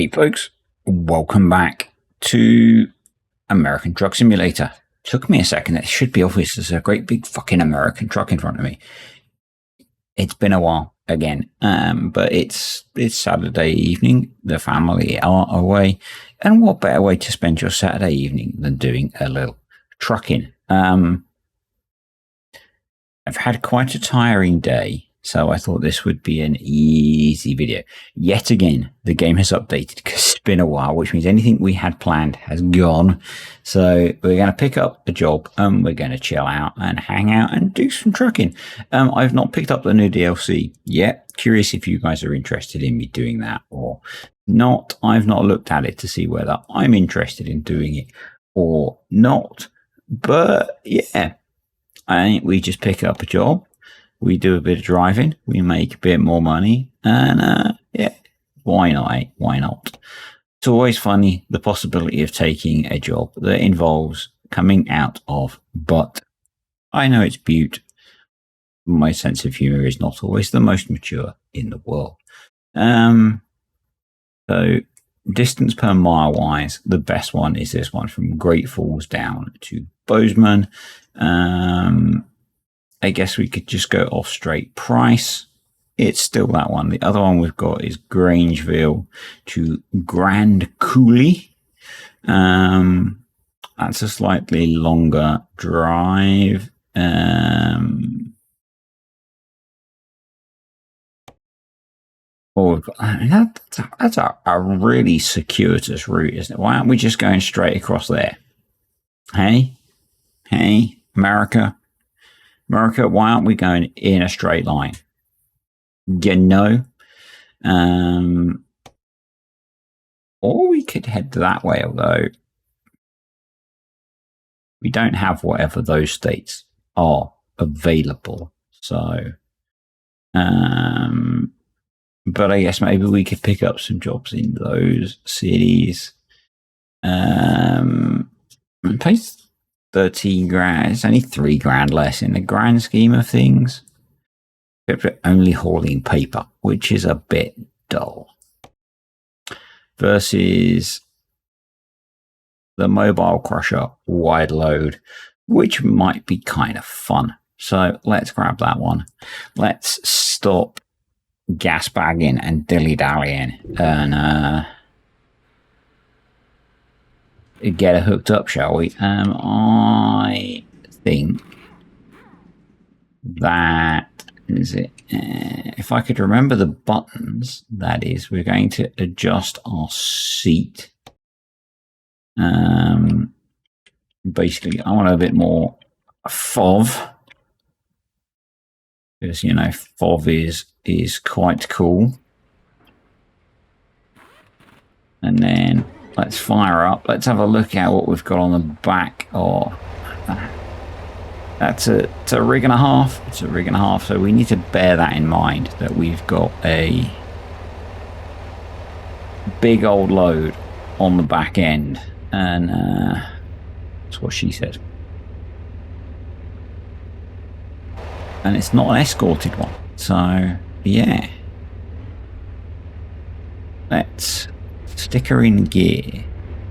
Hey folks, welcome back to American Truck Simulator. Took me a second, it should be obvious there's a great big fucking American truck in front of me. It's been a while again, but it's Saturday evening, the family are away, and what better way to spend your Saturday evening than doing a little trucking. I've had quite a tiring day, so I thought this would be an easy video. Yet again, the game has updated because it's been a while, which means anything we had planned has gone. So we're going to pick up a job and we're going to chill out and hang out and do some trucking. I've not picked up the new DLC yet. Curious if you guys are interested in me doing that or not. I've not looked at it to see whether I'm interested in doing it or not. But yeah, I think we just pick up a job. We do a bit of driving, we make a bit more money, and yeah, why not? Eh? Why not? It's always funny, the possibility of taking a job that involves coming out of butt. I know it's Butte. My sense of humor is not always the most mature in the world. So distance per mile wise, the best one is this one from Great Falls down to Bozeman. I guess we could just go off straight price. It's still that one. The other one we've got is Grangeville to Grand Coulee. That's a slightly longer drive. We've got, that's a really circuitous route, isn't it? Why aren't we just going straight across there? Hey, America, why aren't we going in a straight line? You know? Or we could head that way, although we don't have whatever those states are available. So, but I guess maybe we could pick up some jobs in those cities. Pays 13 grand. It's only 3 grand less in the grand scheme of things. Except we're only hauling paper, which is a bit dull. Versus the Mobile Crusher wide load, which might be kind of fun. So let's grab that one. Let's stop gas bagging and dilly-dallying and get it hooked up, shall we? I think that is it. If I could remember the buttons, that is, we're going to adjust our seat. Basically, I want a bit more FOV. Because, you know, FOV is quite cool. And then let's fire up. Let's have a look at what we've got on the back. Oh, it's a rig and a half. It's a rig and a half. So we need to bear that in mind, that we've got a big old load on the back end. And that's what she said. And it's not an escorted one. So, yeah. Let's stick her in gear.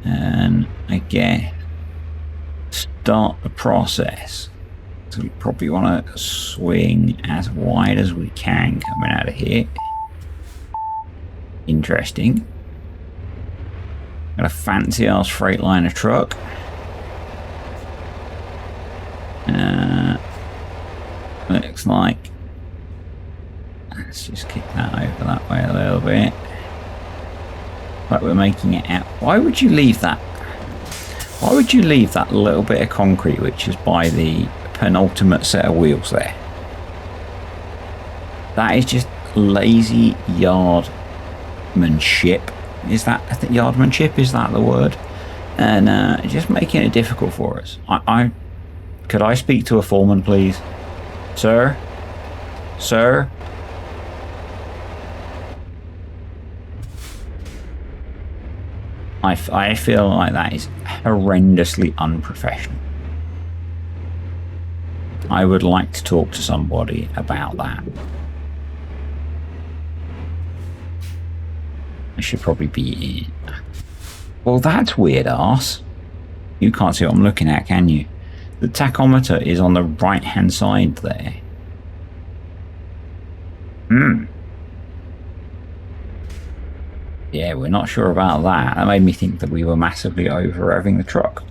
And I guess start the process. So we probably want to swing as wide as we can coming out of here. Interesting. Got a fancy ass Freightliner truck. Looks like, let's just kick that over that way a little bit. But we're making it out. Why would you leave that? Why would you leave that little bit of concrete, which is by the penultimate set of wheels there? That is just lazy yardmanship. Is that yardmanship? Is that the word? And just making it difficult for us. Could I speak to a foreman, please? Sir? I feel like that is horrendously unprofessional. I would like to talk to somebody about that. should probably be in. Well, that's weird, arse. You can't see what I'm looking at, can you? The tachometer is on the right-hand side there. Yeah, we're not sure about that. That made me think that we were massively over-revving the truck.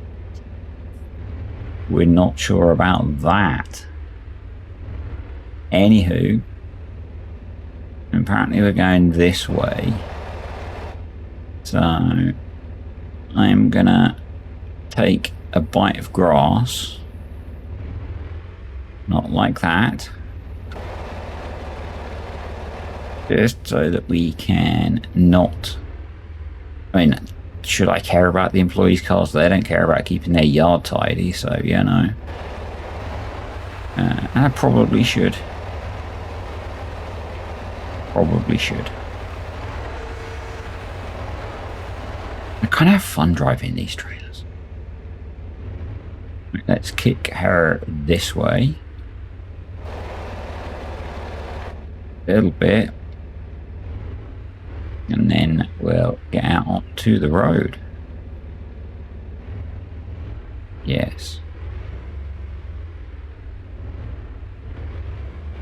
We're not sure about that. Anywho, apparently we're going this way. So I'm gonna take a bite of grass. Not like that. Just so that we can not... I mean, should I care about the employees' cars? They don't care about keeping their yard tidy, so, you know. I probably should. Probably should. I kind of have fun driving these trailers. Let's kick her this way. A little bit. And then we'll get out onto the road. Yes.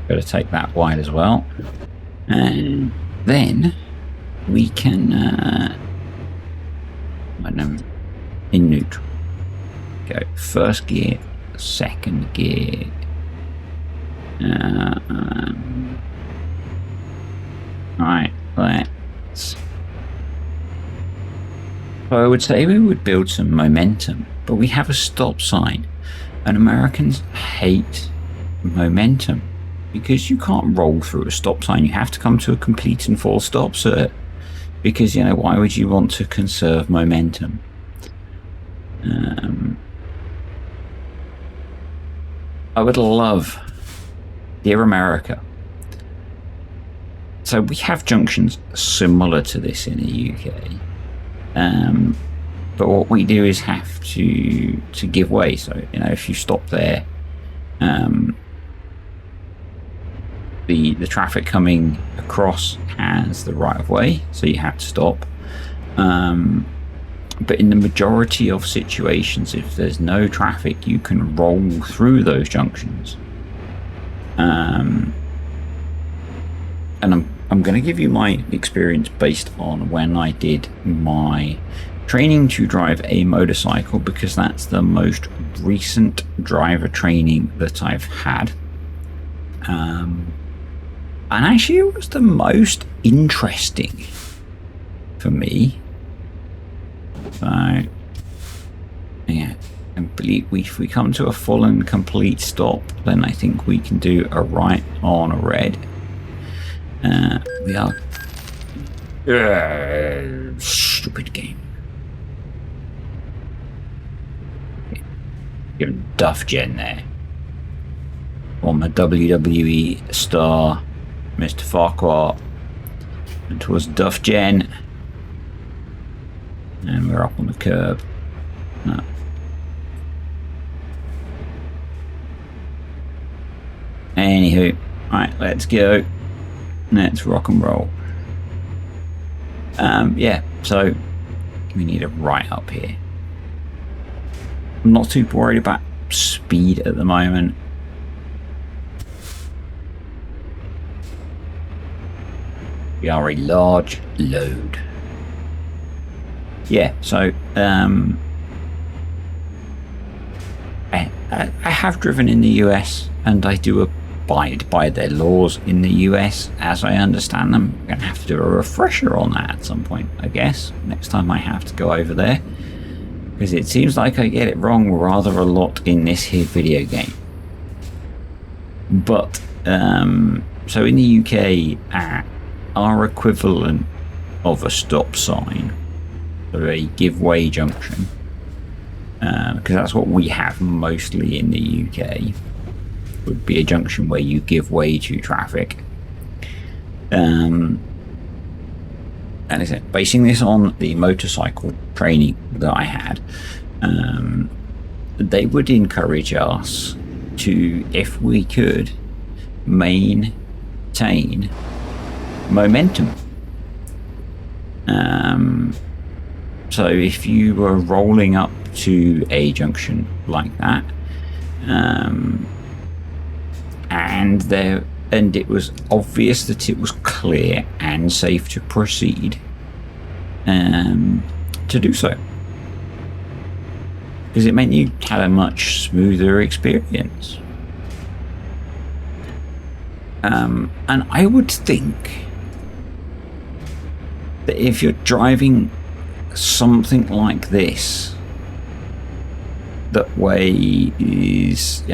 Better take that wide as well. And then we can, I don't know, in neutral. Go first gear, second gear. Right, let's. So I would say we would build some momentum, but we have a stop sign, and Americans hate momentum because you can't roll through a stop sign. You have to come to a complete and full stop, sir. Because, you know, why would you want to conserve momentum? I would love, dear America. So we have junctions similar to this in the UK, but what we do is have to give way. So, you know, if you stop there, the traffic coming across has the right of way, so you have to stop. But in the majority of situations, if there's no traffic, you can roll through those junctions. And I'm going to give you my experience based on when I did my training to drive a motorcycle, because that's the most recent driver training that I've had. And actually it was the most interesting for me. So, yeah, and believe if we come to a full and complete stop, then I think we can do a right on a red. We are stupid game. Give Duff Gen there. On the WWE star, Mr. Farquhar. And towards Duff Gen. And we're up on the curb. No. Anywho, right, let's go. Let's rock and roll. Yeah, so we need a right up here. I'm not too worried about speed at the moment. We are a large load. Yeah, so I have driven in the US, and I do abide by their laws in the US as I understand them. I'm gonna have to do a refresher on that at some point, I guess, next time I have to go over there, because it seems like I get it wrong rather a lot in this here video game. But so in the UK, our equivalent of a stop sign, or a give way junction, because that's what we have mostly in the UK, would be a junction where you give way to traffic. And basing this on the motorcycle training that I had, they would encourage us to, if we could, maintain momentum. So if you were rolling up to a junction like that, and it was obvious that it was clear and safe to proceed, to do so, because it meant you had a much smoother experience. And I would think that if you're driving something like this that weighs,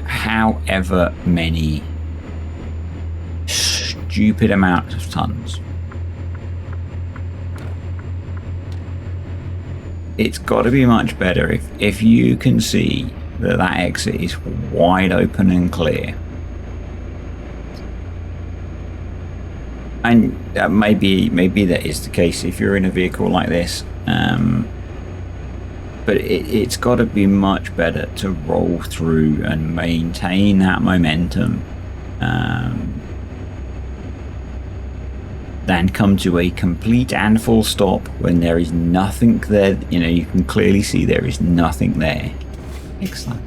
however many stupid amounts of tons, it's got to be much better if you can see that exit is wide open and clear. And maybe that is the case if you're in a vehicle like this, but it's got to be much better to roll through and maintain that momentum than come to a complete and full stop when there is nothing there. You can clearly see there is nothing there. Excellent.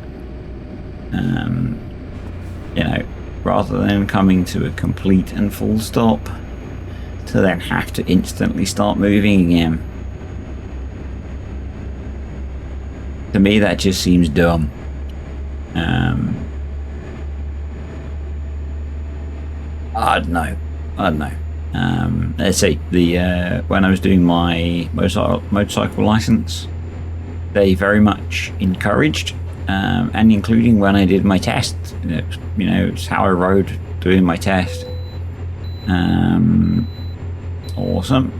Rather than coming to a complete and full stop to then have to instantly start moving again. To me, that just seems dumb. I don't know. Let's see. When I was doing my motorcycle license, they very much encouraged, and including when I did my test. It's how I rode doing my test. Awesome.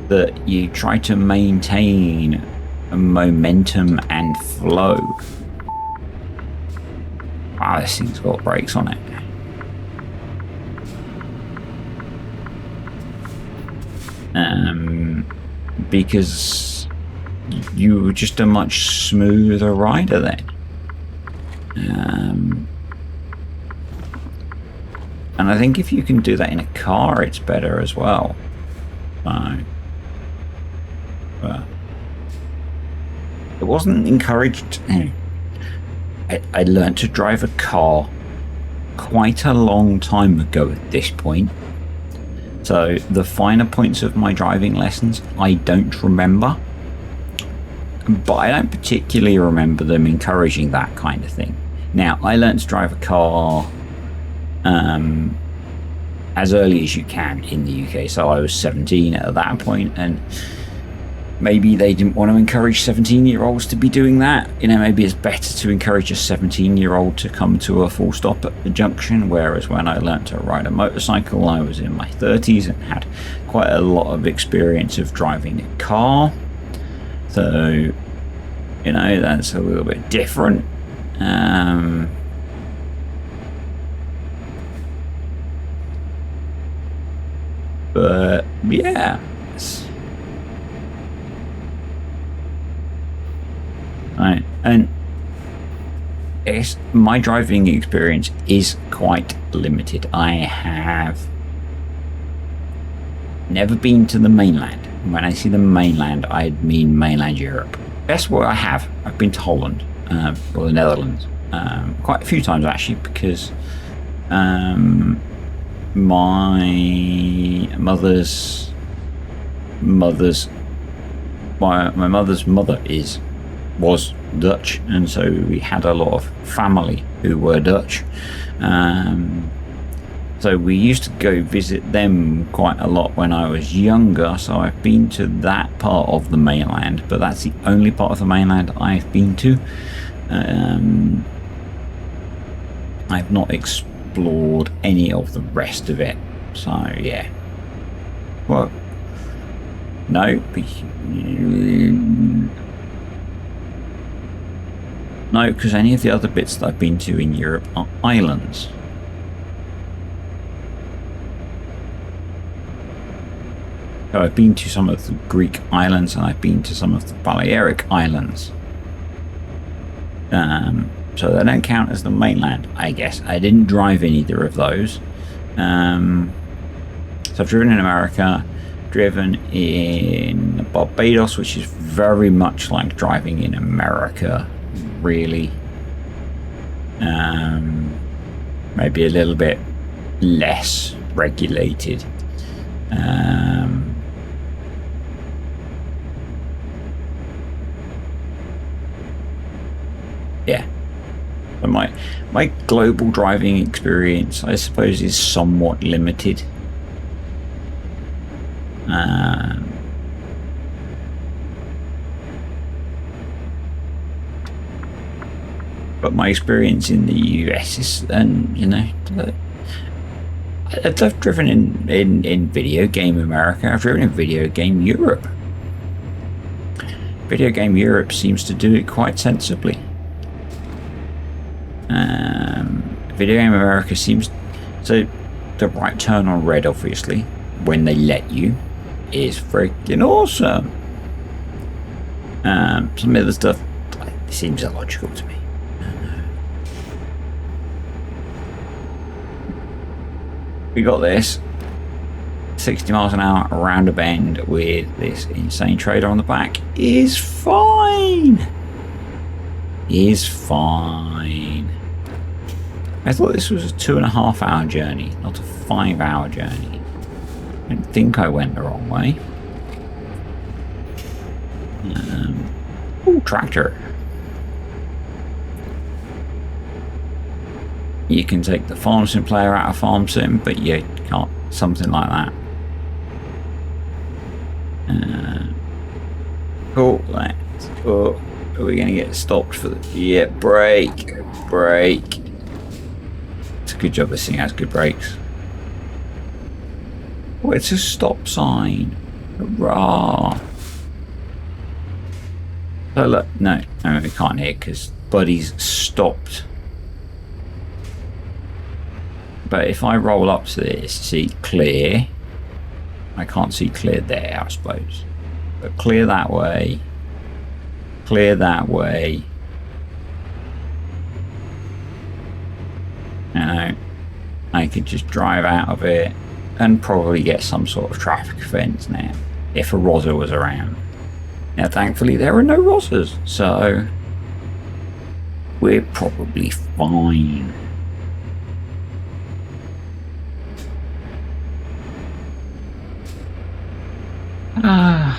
That you try to maintain momentum and flow. Wow, this thing's got brakes on it. Because you were just a much smoother rider then. And I think if you can do that in a car, it's better as well. It wasn't encouraged. I learned to drive a car quite a long time ago at this point. So the finer points of my driving lessons, I don't remember. But I don't particularly remember them encouraging that kind of thing. Now, I learned to drive a car as early as you can in the UK. So I was 17 at that point, and maybe they didn't want to encourage 17-year-olds to be doing that. Maybe it's better to encourage a 17-year-old to come to a full stop at the junction, whereas when I learned to ride a motorcycle, I was in my 30s and had quite a lot of experience of driving a car. So, that's a little bit different. But yeah, right. And my driving experience is quite limited. I have never been to the mainland. When I see the mainland, I mean mainland Europe. That's what I have. I've been to Holland, or the Netherlands, quite a few times actually, because my mother's mother was Dutch, and so we had a lot of family who were Dutch. So we used to go visit them quite a lot when I was younger, so I've been to that part of the mainland, but that's the only part of the mainland I've been to. I've not explored any of the rest of it, so yeah. Well, no, because any of the other bits that I've been to in Europe are islands. So I've been to some of the Greek islands, and I've been to some of the Balearic Islands. So they don't count as the mainland, I guess. I didn't drive in either of those. So I've driven in America, driven in Barbados, which is very much like driving in America, really. Maybe a little bit less regulated. Yeah. But my global driving experience, I suppose, is somewhat limited. But my experience in the US is, and I've driven in video game America. I've driven in video game Europe. Video game Europe seems to do it quite sensibly. Video game America seems so. The right turn on red, obviously, when they let you, is freaking awesome. Some of the stuff seems illogical to me. We got this 60 miles an hour around a bend with this insane trailer on the back is fine. Is fine. I thought this was a 2.5 hour journey, not a 5 hour journey. I don't think I went the wrong way. Oh, tractor. You can take the farm sim player out of farm sim, but you can't. Something like that. Cool. Let's go. Are we going to get stopped for the... Yeah, brake. It's a good job this thing has good brakes. Oh, it's a stop sign. Hurrah. Oh, look. No, we can't hear because Buddy's stopped. But if I roll up to this, see clear. I can't see clear there, I suppose. But clear that way. Clear that way. I could just drive out of it and probably get some sort of traffic offence now if a Rosa was around. Now, thankfully, there are no Rosas, so we're probably fine. I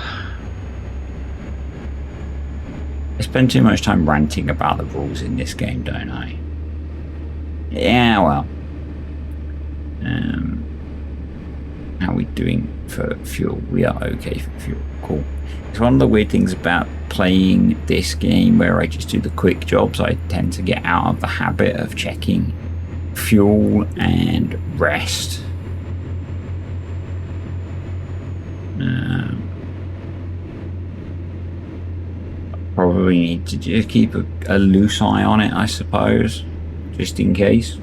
spend too much time ranting about the rules in this game, don't I? Yeah, well. How are we doing for fuel? We are okay for fuel. Cool. It's one of the weird things about playing this game where I just do the quick jobs. I tend to get out of the habit of checking fuel and rest. Probably need to just keep a loose eye on it, I suppose, just in case.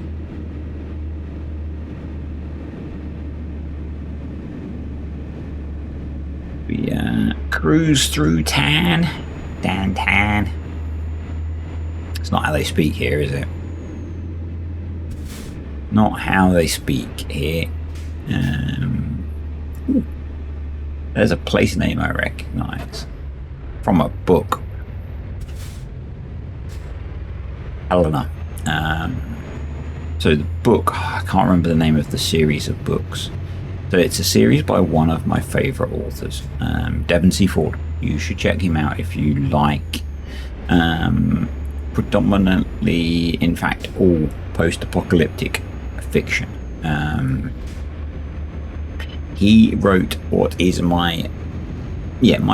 We cruise through Tan. It's not how they speak here, is it? Not how they speak here. There's a place name I recognise from a book. Helena. So the book, I can't remember the name of the series of books. So it's a series by one of my favourite authors, Devon C. Ford. You should check him out if you like predominantly, in fact, all post-apocalyptic fiction. He wrote what is my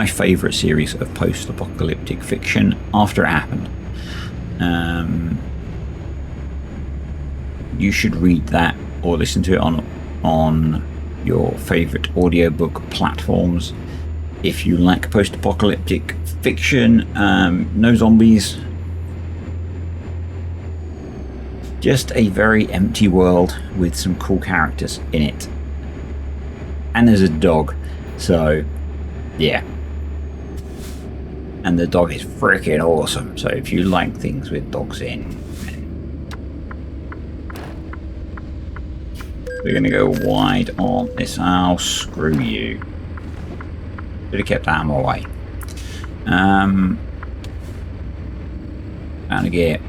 favourite series of post-apocalyptic fiction after it happened. You should read that or listen to it on your favourite audiobook platforms. If you like post-apocalyptic fiction, no zombies, just a very empty world with some cool characters in it. And there's a dog, so yeah. And the dog is freaking awesome, so if you like things with dogs in, we're gonna go wide on this. Oh, screw you. Should have kept out of my way. Found a gear.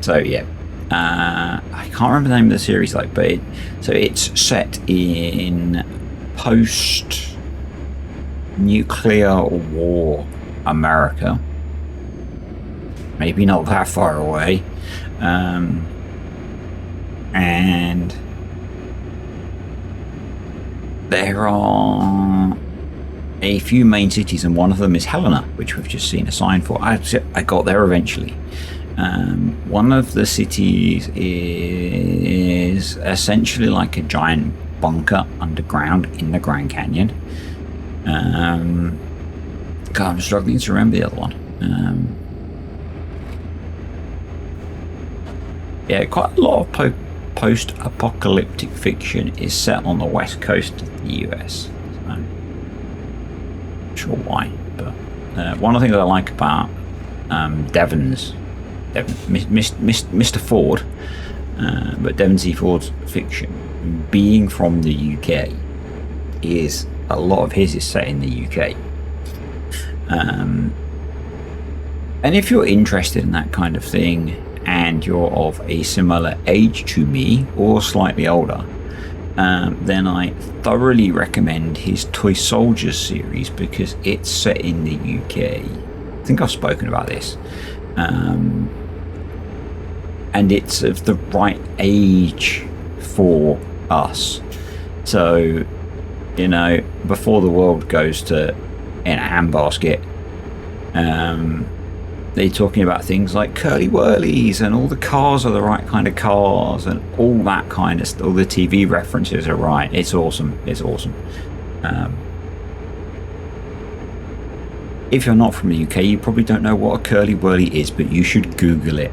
So yeah, I can't remember the name of the series, like, but it's set in post-nuclear war America. Maybe not that far away, and there are a few main cities, and one of them is Helena, which we've just seen a sign for. I got there eventually. One of the cities is essentially like a giant bunker underground in the Grand Canyon. God, I'm struggling to remember the other one. Yeah, quite a lot of post-apocalyptic fiction is set on the west coast of the US. So, not sure why, but one of the things I like about Mr. Ford, but Devon C. Ford's fiction, being from the UK, is a lot of his is set in the UK. And if you're interested in that kind of thing, and you're of a similar age to me or slightly older, then I thoroughly recommend his Toy Soldiers series, because it's set in the UK. I think I've spoken about this. And it's of the right age for us. So, you know, before the world goes to in a handbasket, they're talking about things like curly whirlies, and all the cars are the right kind of cars, and all that kind of stuff. All the TV references are right. It's awesome. It's awesome. If you're not from the UK, you probably don't know what a curly whirly is, but you should Google it.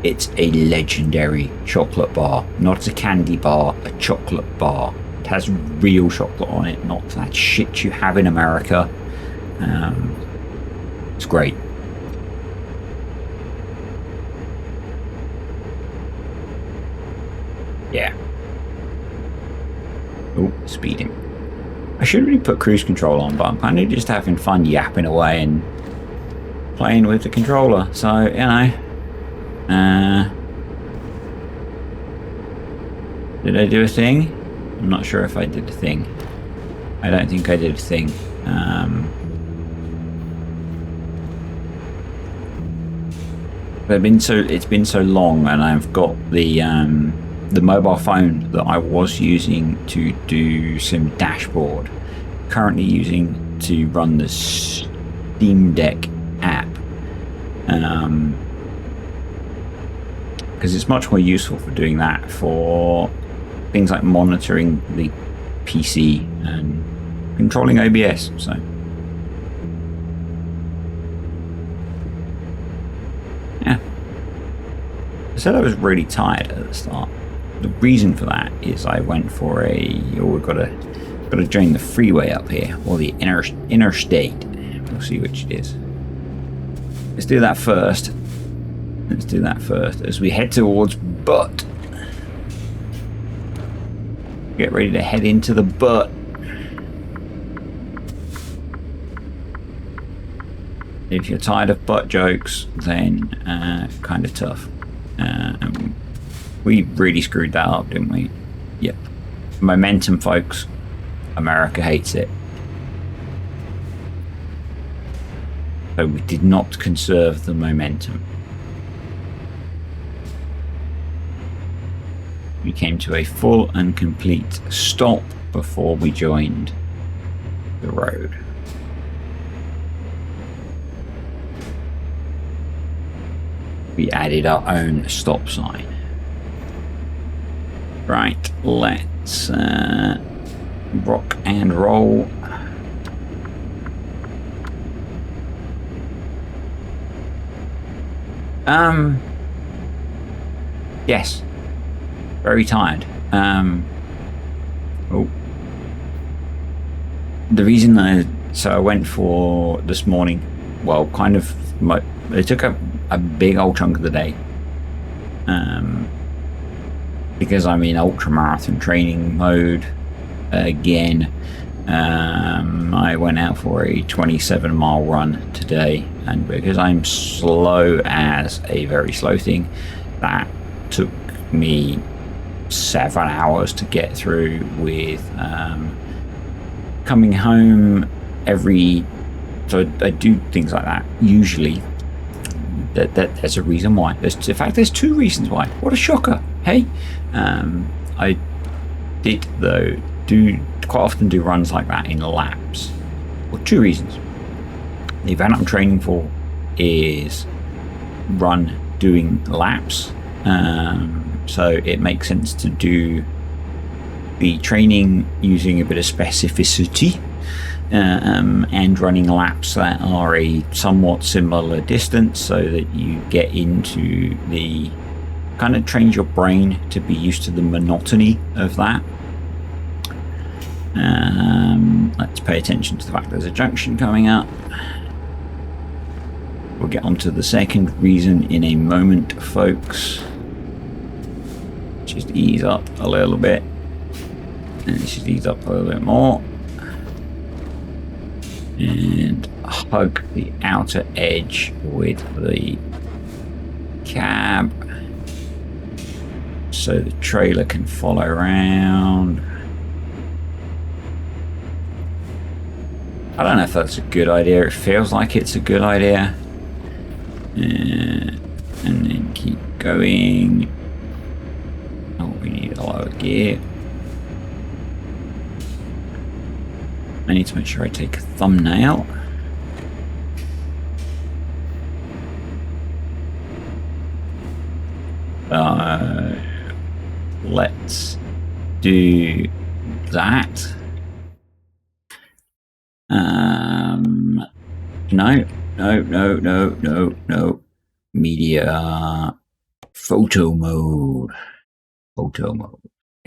It's a legendary chocolate bar, not a candy bar, a chocolate bar. It has real chocolate on it, not that shit you have in America. It's great. Yeah. Oh, speeding. I should really put cruise control on, but I'm kind of just having fun yapping away and playing with the controller. So, you know. Did I do a thing? I'm not sure if I did a thing. I don't think I did a thing. But it's been so long, and I've got the mobile phone that I was using to do some dashboard, currently using to run the Steam Deck app, because it's much more useful for doing that, for things like monitoring the PC and controlling OBS. So yeah, I said I was really tired at the start. The reason for that is I went for we've got to join the freeway up here, or the interstate. We'll see which it is. Let's do that first as we head towards Butt. Get ready to head into the Butt. If you're tired of butt jokes, then kind of tough. We really screwed that up, didn't we? Yep. Momentum, folks. America hates it. So we did not conserve the momentum. We came to a full and complete stop before we joined the road. We added our own stop sign. Right, let's rock and roll. Yes. Very tired. Oh. The reason I went for this morning, well, kind of, it took a big old chunk of the day. Because I'm in ultra marathon training mode again, I went out for a 27-mile run today, and because I'm slow as a very slow thing, that took me 7 hours to get through, with coming home so I do things like that usually. There's a reason why. In fact, there's 2 reasons why. What a shocker! Hey, I did though quite often do runs like that in laps. For 2 reasons. The event I'm training for is run doing laps, so it makes sense to do the training using a bit of specificity, and running laps that are a somewhat similar distance, so that you get into the kind of trains your brain to be used to the monotony of that. Let's pay attention to the fact there's a junction coming up. We'll get onto the second reason in a moment, folks. Just ease up a little bit, and just ease up a little bit more, and hug the outer edge with the cab so the trailer can follow around. I don't know if that's a good idea. It feels like it's a good idea. And then keep going. Oh, we need a lower gear. I need to make sure I take a thumbnail. Let's do that. No. Media. Photo mode. I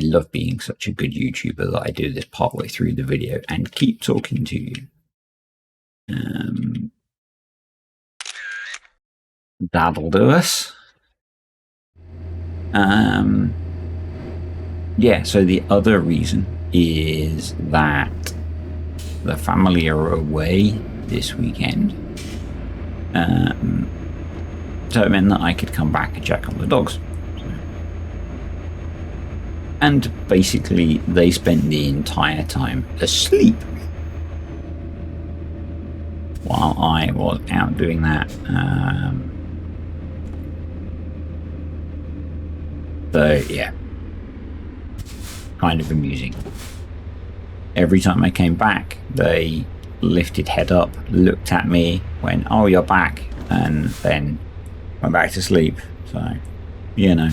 love being such a good YouTuber that I do this partway through the video and keep talking to you. That'll do us. Yeah, so the other reason is that the family are away this weekend. So it meant that I could come back and check on the dogs. And basically, they spent the entire time asleep while I was out doing that. So, yeah. Kind of amusing. Every time I came back, they lifted head up, looked at me, went, "Oh, you're back," and then went back to sleep. So, you know.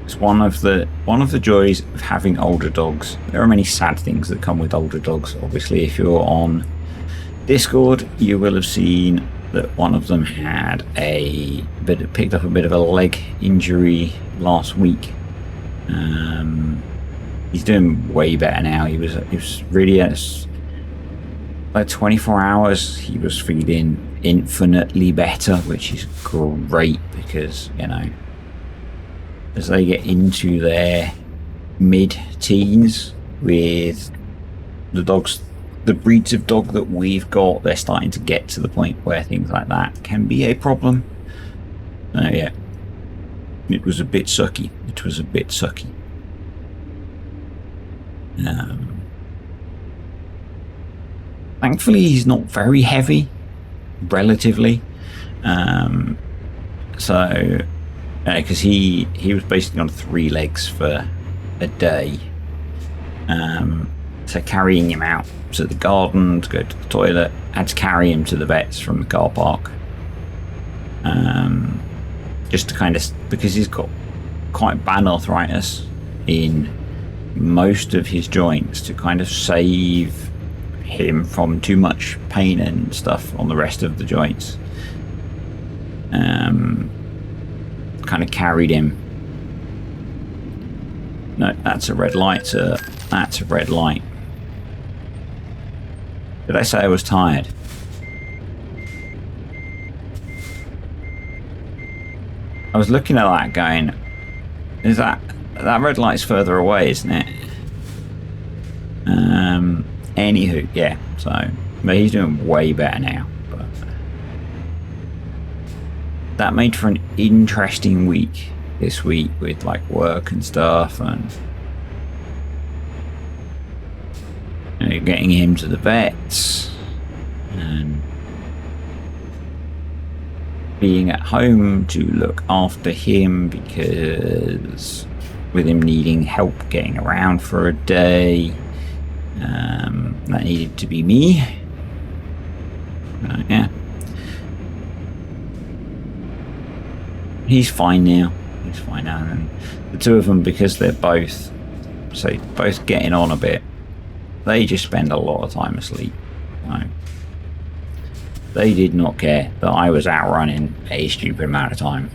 It's one of the joys of having older dogs. There are many sad things that come with older dogs. Obviously, if you're on Discord, you will have seen that one of them had picked up a bit of a leg injury last week. He's doing way better now. He was really like 24 hours. He was feeling infinitely better, which is great because, you know, as they get into their mid-teens with the breeds of dog that we've got, they're starting to get to the point where things like that can be a problem. Yeah, it was a bit sucky. Thankfully, he's not very heavy, relatively. So, because he was basically on 3 legs for a day. So carrying him out to the garden to go to the toilet, had to carry him to the vets from the car park. Just to kind of, because he's got quite bad arthritis in most of his joints, to kind of save him from too much pain and stuff on the rest of the joints. Kind of carried him. No, that's a red light, sir. That's a red light. Did I say I was tired? I was looking at that going, is that red light's further away, isn't it? Anywho, yeah, so but he's doing way better now. But that made for an interesting week this week with like work and stuff, and getting him to the vets and being at home to look after him, because with him needing help getting around for a day, that needed to be me. Yeah, he's fine now. He's fine now, and the two of them, because they're both getting on a bit, they just spend a lot of time asleep. They did not care that I was out running a stupid amount of time.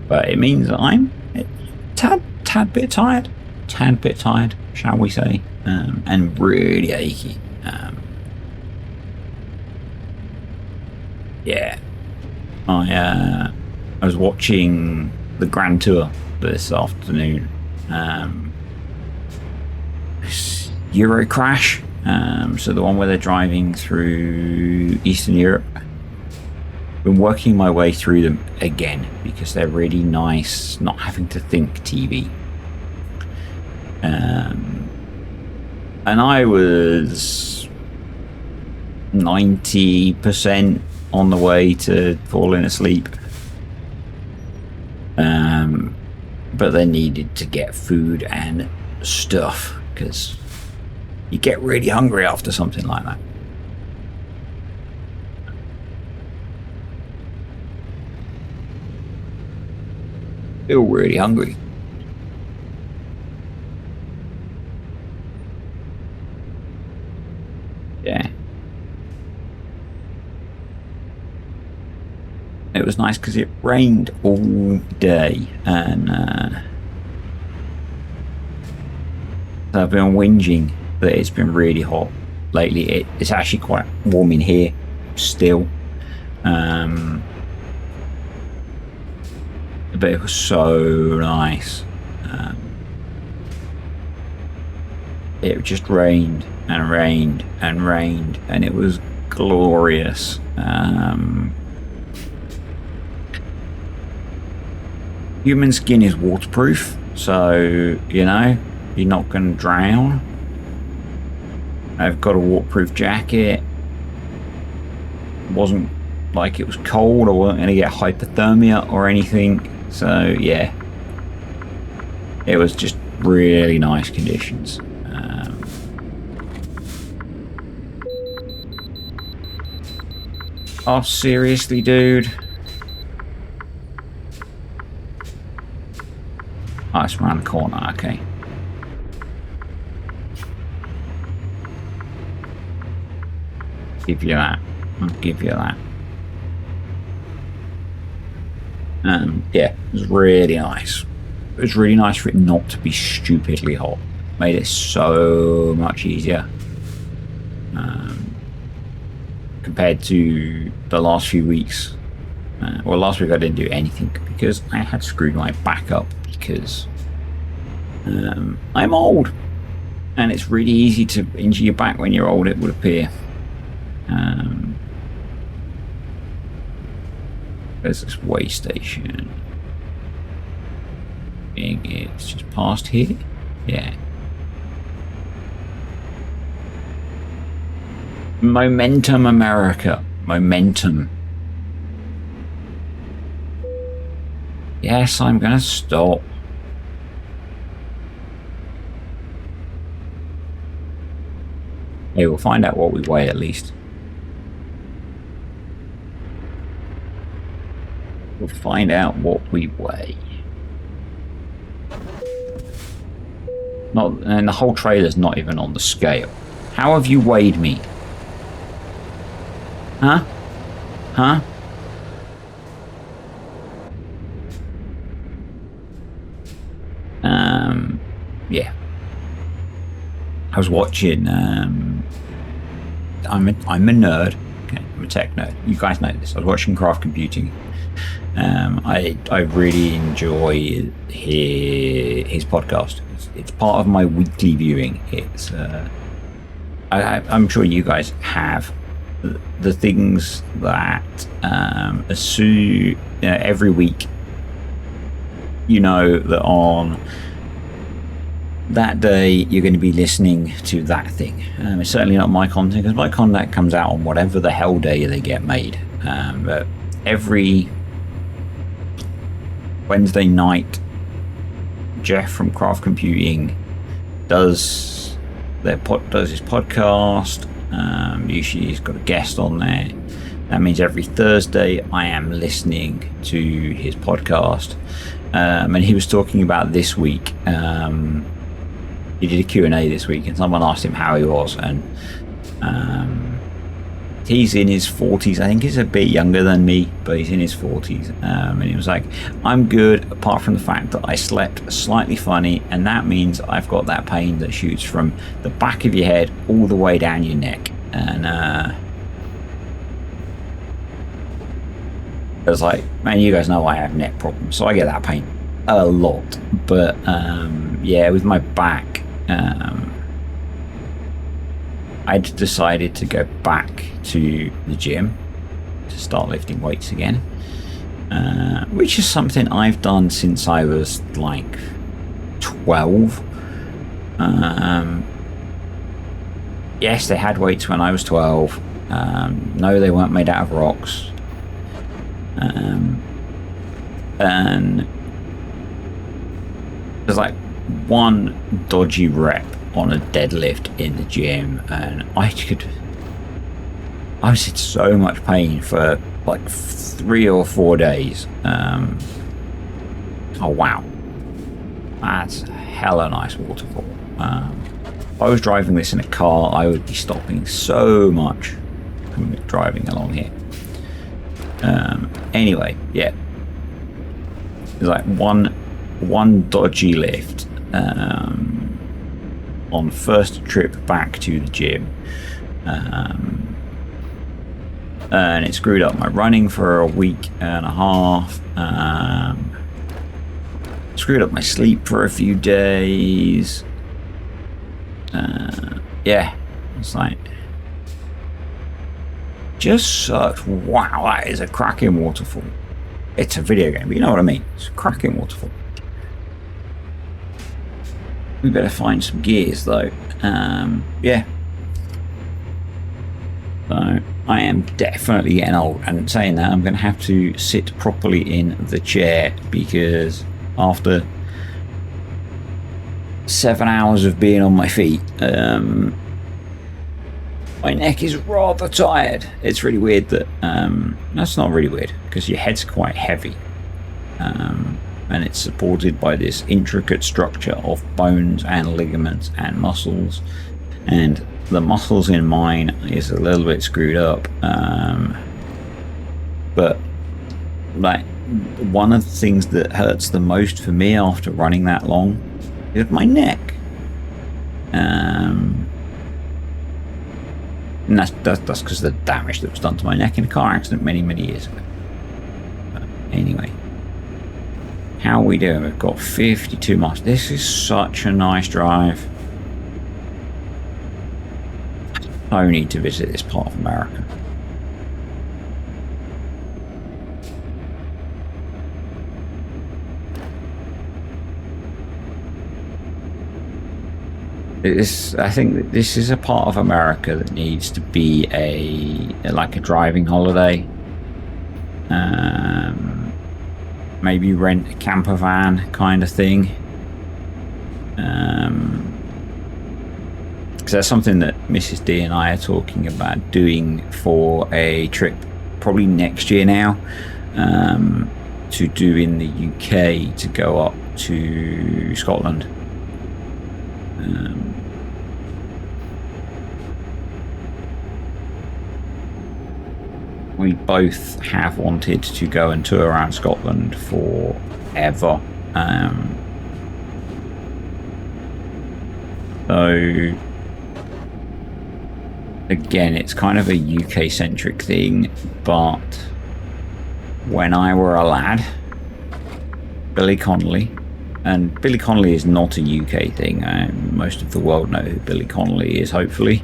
But it means that I'm a tad bit tired, shall we say, and really achy. Yeah, I was watching the Grand Tour this afternoon. Euro Crash, so the one where they're driving through Eastern Europe. Been working my way through them again because they're really nice, not having to think TV. And I was 90% on the way to falling asleep. But they needed to get food and stuff because you get really hungry after something like that. Feel really hungry. Yeah. It was nice because it rained all day, and so I've been whinging that it's been really hot lately. It's actually quite warm in here still, but it was so nice. It just rained and rained and rained, and it was glorious. Human skin is waterproof, so you're not going to drown. I've got a waterproof jacket. It wasn't like it was cold. I wasn't going to get hypothermia or anything. So yeah, it was just really nice conditions. Oh, seriously, dude? Oh, it's around the corner, okay. Give you that. I'll give you that. Yeah, it was really nice. It was really nice for it not to be stupidly hot. Made it so much easier. Compared to the last few weeks. Well, last week I didn't do anything because I had screwed my back up because I'm old, and it's really easy to injure your back when you're old, it would appear. There's this way station. It's just past here. Yeah. Momentum, America. Momentum. Yes, I'm gonna stop. Hey, we'll find out what we weigh at least. We'll find out what we weigh. And the whole trailer's not even on the scale. How have you weighed me? Huh? Huh? Yeah. I was watching I'm a nerd. Okay, I'm a tech nerd. You guys know this. I was watching Craft Computing. I really enjoy his podcast. It's part of my weekly viewing. It's I'm sure you guys have the things that as soon every week, that on that day you're going to be listening to that thing. It's certainly not my content, because my content comes out on whatever the hell day they get made. But every Wednesday night, Jeff from Craft Computing does his podcast. Usually he's got a guest on there. That means every Thursday I am listening to his podcast. And he was talking about this week. He did a Q&A this week, and someone asked him how he was, and he's in his 40s. I think he's a bit younger than me, but he's in his 40s. And he was like, I'm good, apart from the fact that I slept slightly funny, and that means I've got that pain that shoots from the back of your head all the way down your neck. And I was like, man, you guys know I have neck problems, so I get that pain a lot. But with my back, I'd decided to go back to the gym to start lifting weights again, which is something I've done since I was like 12. Yes, they had weights when I was 12. No, they weren't made out of rocks. And there's like one dodgy rep on a deadlift in the gym, and I was in so much pain for like 3 or 4 days. Oh wow, that's a hella nice waterfall. If I was driving this in a car, I would be stopping so much from driving along here. Anyway, yeah, there's like one dodgy lift on first trip back to the gym, and it screwed up my running for a week and a half. Screwed up my sleep for a few days. It's like just such, wow, that is a cracking waterfall. It's a video game, but you know what I mean. It's a cracking waterfall. We better find some gears though. So I am definitely getting old, and saying that, I'm going to have to sit properly in the chair, because after 7 hours of being on my feet, my neck is rather tired. It's really weird that that's not really weird, because your head's quite heavy, and it's supported by this intricate structure of bones and ligaments and muscles, and the muscles in mine is a little bit screwed up, but like one of the things that hurts the most for me after running that long is my neck. And that's because of the damage that was done to my neck in a car accident many years ago. But anyway, how are we doing? We've got 52 miles. This is such a nice drive. I need to visit this part of America. I think that this is a part of America that needs to be like a driving holiday. Maybe rent a camper van kind of thing. Because that's something that Mrs. D and I are talking about doing for a trip probably next year now, to do in the UK, to go up to Scotland. We both have wanted to go and tour around Scotland forever. So again, it's kind of a UK centric thing, but when I were a lad, Billy Connolly, and Billy Connolly is not a UK thing. Most of the world know who Billy Connolly is, hopefully.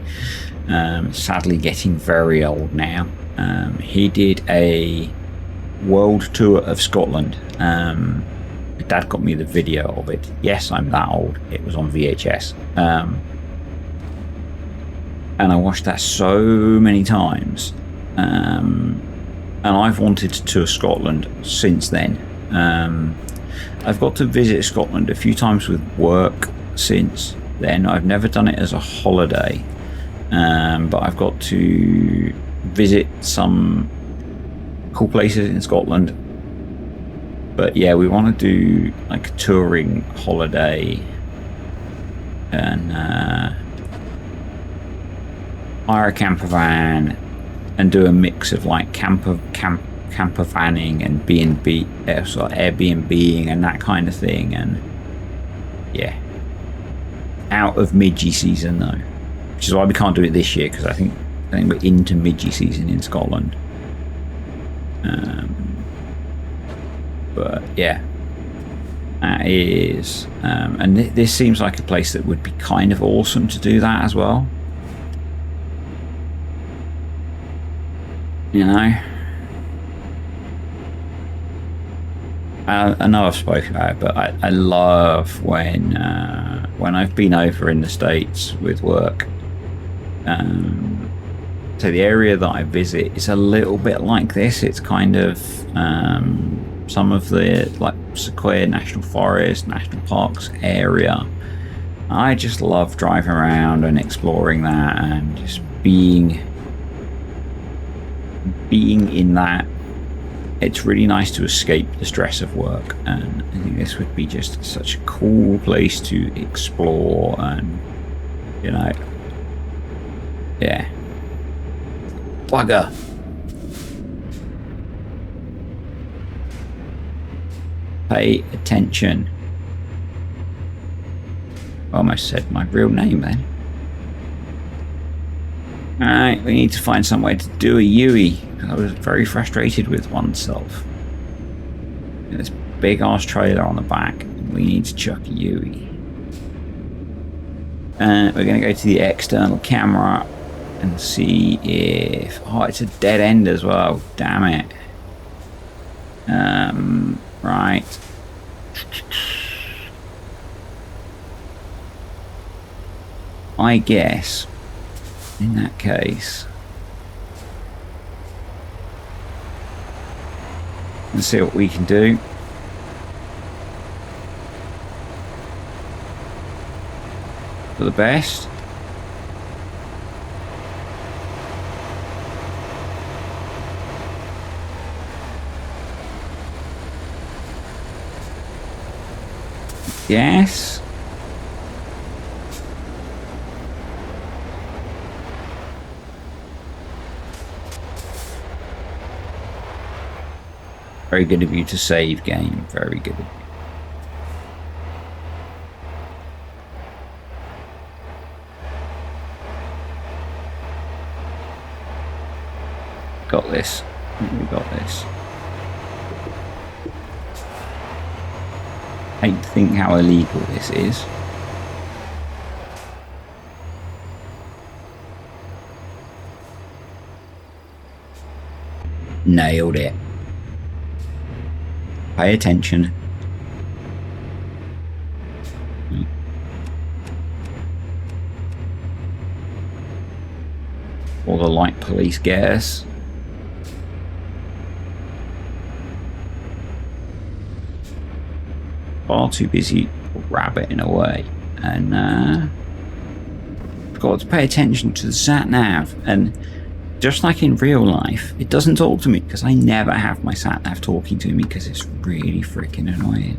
Sadly getting very old now. He did a world tour of Scotland. My dad got me the video of it. Yes, I'm that old. It was on VHS. And I watched that so many times. And I've wanted to tour Scotland since then. I've got to visit Scotland a few times with work since then. I've never done it as a holiday. But I've got to visit some cool places in Scotland. But yeah, we want to do like a touring holiday and hire a camper van and do a mix of like camper vanning and B&B, so Airbnb-ing and that kind of thing. And yeah, out of Midgie season though, which is why we can't do it this year, because I think we're into Midgie season in Scotland. But yeah, that is, and this seems like a place that would be kind of awesome to do that as well. You know, I know I've spoken about it, but I love when I've been over in the States with work. So the area that I visit is a little bit like this. It's kind of some of the like Sequoia National Forest, National Parks area. I just love driving around and exploring that and just being in that. It's really nice to escape the stress of work, and I think this would be just such a cool place to explore. And you know, yeah, bugger. Pay attention. I almost said my real name then. Alright, we need to find somewhere to do a Yui. I was very frustrated with oneself. This big ass trailer on the back. We need to chuck a Yui. We're going to go to the external camera and see if... Oh, it's a dead end as well. Damn it. Right. I guess, in that case, let's see what we can do. For the best. Yes. Very good of you to save game. Very good of you. Got this. I think we got this. I hate to think how illegal this is. Nailed it. Pay attention. All the light police get us. Far too busy rabbiting away, and forgot to pay attention to the sat nav. And just like in real life, it doesn't talk to me because I never have my sat nav talking to me because it's really freaking annoying.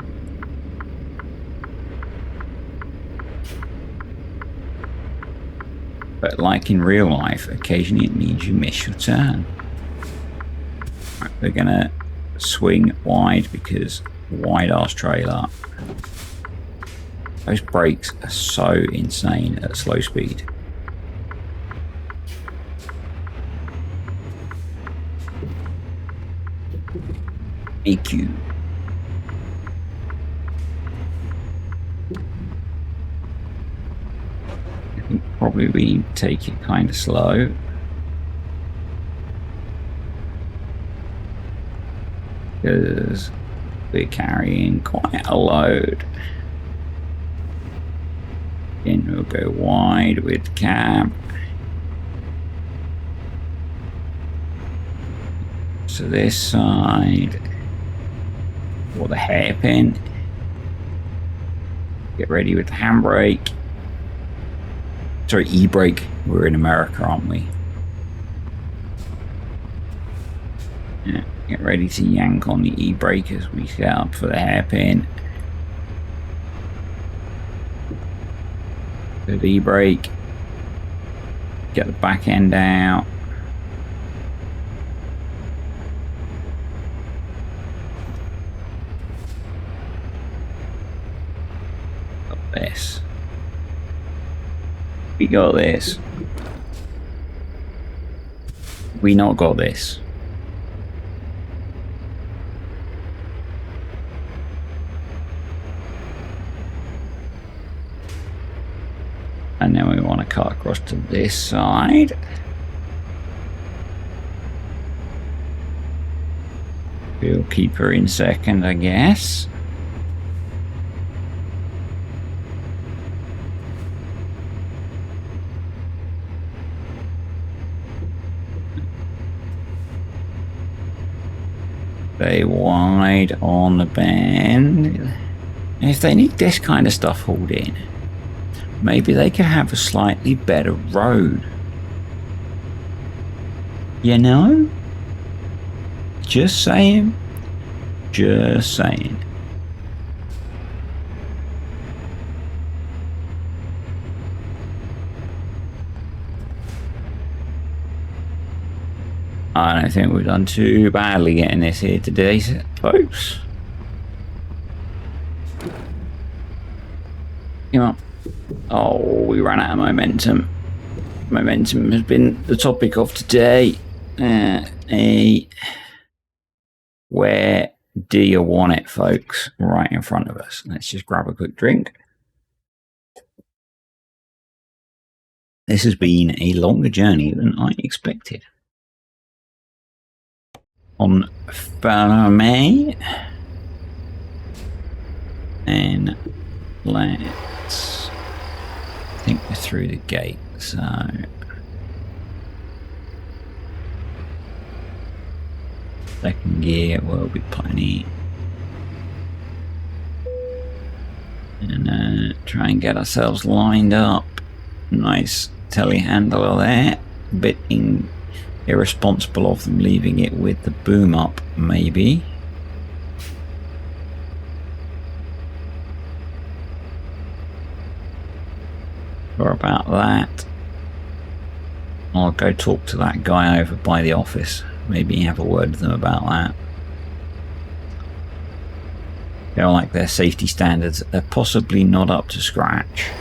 But like in real life, occasionally it means you miss your turn. Right, we're gonna swing wide because wide ass trailer. Those brakes are so insane at slow speed. Thank you. I think probably we need to take it kind of slow. Because we're carrying quite a load. Then we'll go wide with cab. So this side, or the hairpin. Get ready with the handbrake. Sorry, e-brake. We're in America, aren't we? Yeah, get ready to yank on the e-brake as we set up for the hairpin. Good e-brake. Get the back end out. Got this. We got this. We not got this. And then we want to cut across to this side. We'll keep her in second, I guess. Stay wide on the bend. If they need this kind of stuff hauled in, maybe they could have a slightly better road. You know? Just saying. Just saying. I don't think we've done too badly getting this here today, folks. Come on. Oh, we ran out of momentum. Momentum has been the topic of today. Where do you want it, folks? Right in front of us. Let's just grab a quick drink. This has been a longer journey than I expected. On Ferme. And let's think we're through the gate. So second gear will be plenty. And try and get ourselves lined up. Nice telehandler there. A bit irresponsible of them leaving it with the boom up, maybe. Or about that. I'll go talk to that guy over by the office. Maybe have a word with them about that. They don't like their safety standards. They're possibly not up to scratch.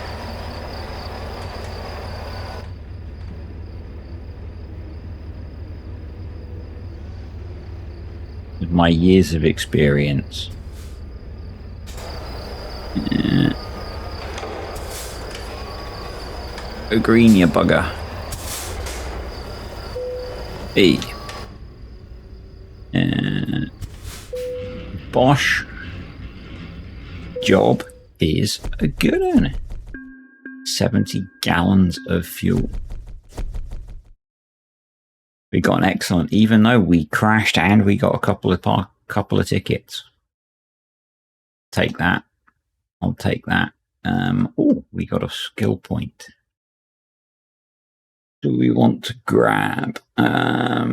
With my years of experience. Yeah. Go green, you bugger. Hey. Bosch. Job is a good one. 70 gallons of fuel. We got an excellent, even though we crashed and we got a couple of tickets. Take that. I'll take that. Oh, we got a skill point. Do we want to grab? I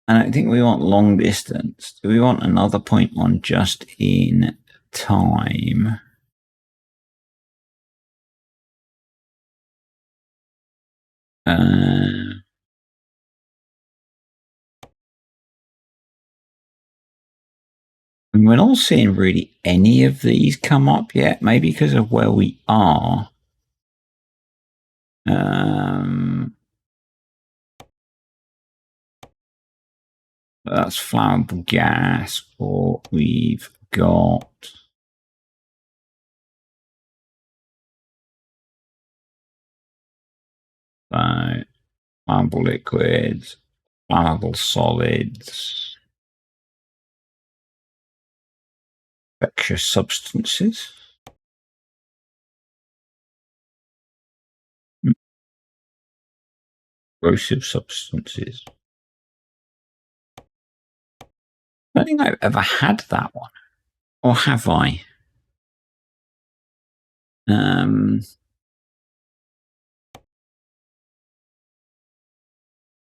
don't think we want long distance. Do we want another point on just in time? We're not seeing really any of these come up yet, maybe because of where we are. That's flammable gas, or we've got flammable liquids, flammable solids, infectious substances, corrosive substances. I don't think I've ever had that one, or have I? I'm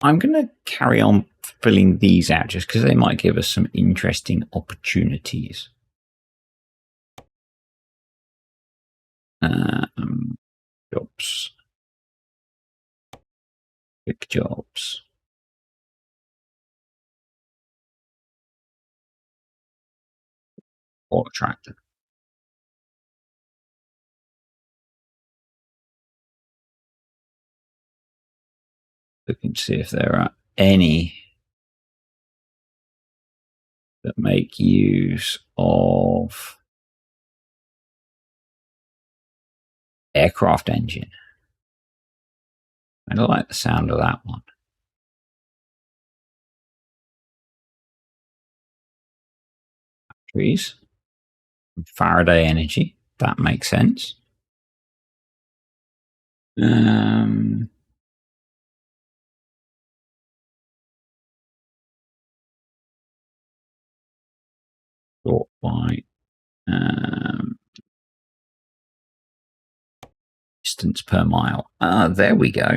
going to carry on filling these out just because they might give us some interesting opportunities. Jobs. Big jobs. Or tractor. Looking to see if there are any that make use of aircraft engine. I don't like the sound of that one. Batteries. Faraday energy. That makes sense. Sort by distance per mile. There we go.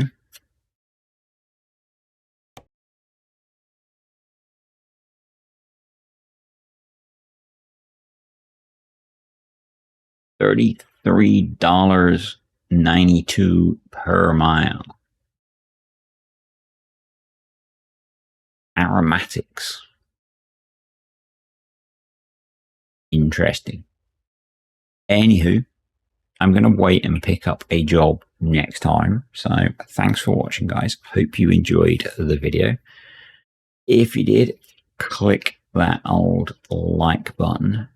$33.92 per mile. Aromatics. Interesting. Anywho, I'm going to wait and pick up a job next time. So thanks for watching, guys. Hope you enjoyed the video. If you did, click that old like button.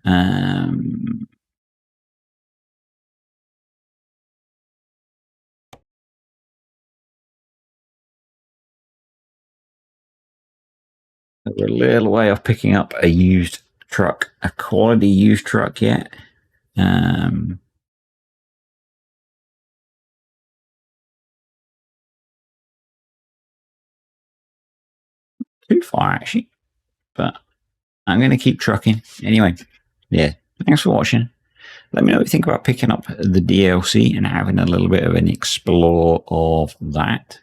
We're a little way off picking up a used truck, a quality used truck yet. Too far actually, but I'm going to keep trucking anyway. Yeah, thanks for watching. Let me know what you think about picking up the DLC and having a little bit of an explore of that.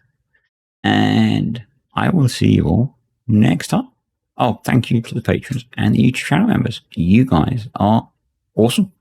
And I will see you all next time. Oh, thank you to the patrons and the YouTube channel members. You guys are awesome.